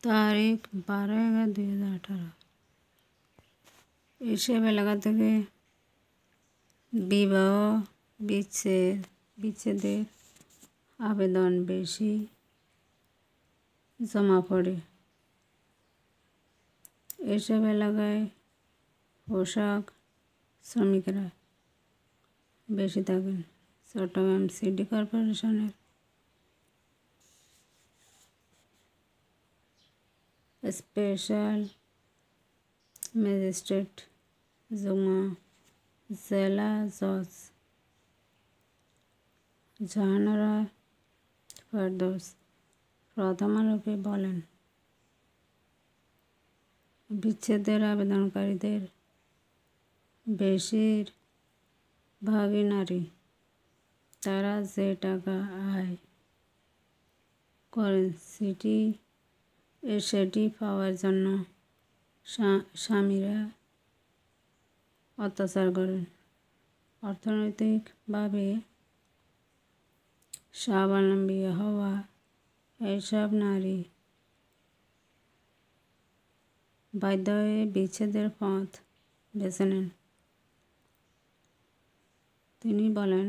তারিখ 12/11/2018। এসব এলাকা থেকে বিবাহ বিচ্ছেদের আবেদন বেশি জমা পড়ে। এসব এলাকায় পোশাক শ্রমিকরা বেশি থাকেন। চট্টগ্রাম সিটি কর্পোরেশনের স্পেশাল ম্যাজিস্ট্রেট যুগ্ম জেলা জজ জাহানারা ফেরদৌস প্রথম আলোকে বলেন, বিচ্ছেদের আবেদনকারীদের বেশিরভাগই নারী। তারা যে টাকা আয় করেন সেটি পাওয়ার জন্য স্বামীরা অত্যাচার করেন। অর্থনৈতিকভাবে স্বাবলম্বী হওয়া এসব নারী বাধ্য হয়ে বিচ্ছেদের পথ বেছে নেন। তিনি বলেন,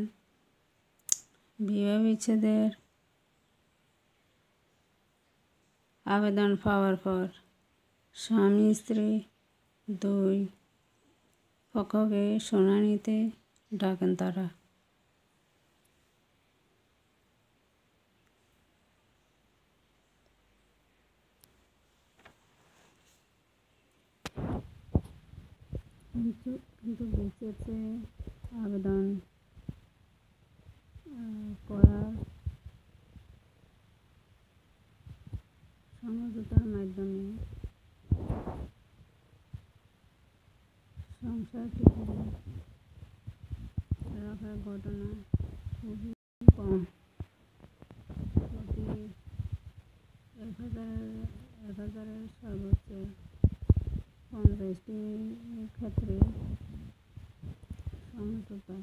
বিবাহ বিচ্ছেদের আবেদন পাওয়ার পর স্বামী স্ত্রী দুই পক্ষকে শুনানিতে ডাকেন তারা। কিন্তু বিচ্ছেদে আবেদন করার সমঝোতার মাধ্যমে সংসার টিকিয়ে রাখার ঘটনা খুবই কম। প্রতি 1000-এর সর্বোচ্চ 50টি ক্ষেত্রে সমঝোতা।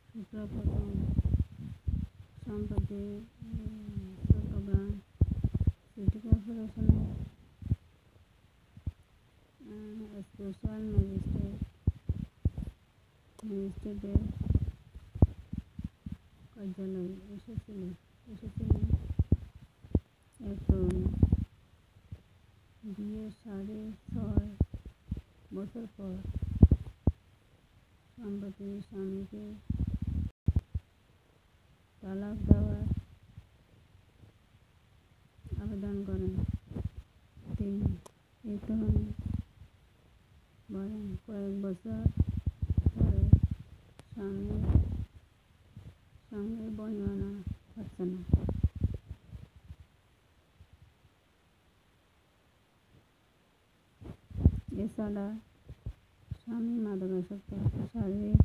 সূত্র প্রথম সম্প্রতি চট্টগ্রাম সিটি কর্পোরেশনের স্পেশাল ম্যাজিস্ট্রেটের কার্যালয়ে এসেছিলেন এক তরুণী। বিয়ের 6.5 বছর পর সম্প্রতি স্বামীকে তালাক দেওয়ার আবেদন করেন তিনি। এই তরুণী বলেন, কয়েক বছর ধরে স্বামীর সঙ্গে বনিবনা হচ্ছে না। এছাড়া স্বামী মাদকাসক্ত, শারীরিক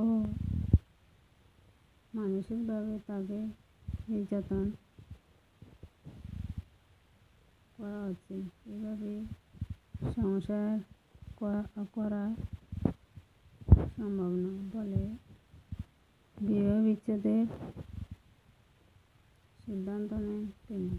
ও মানসিকভাবে তাকে নির্যাতন করা হচ্ছে। এভাবে সংসার করা সম্ভব নয় বলে বিবাহ বিচ্ছেদের সিদ্ধান্ত নেন তিনি।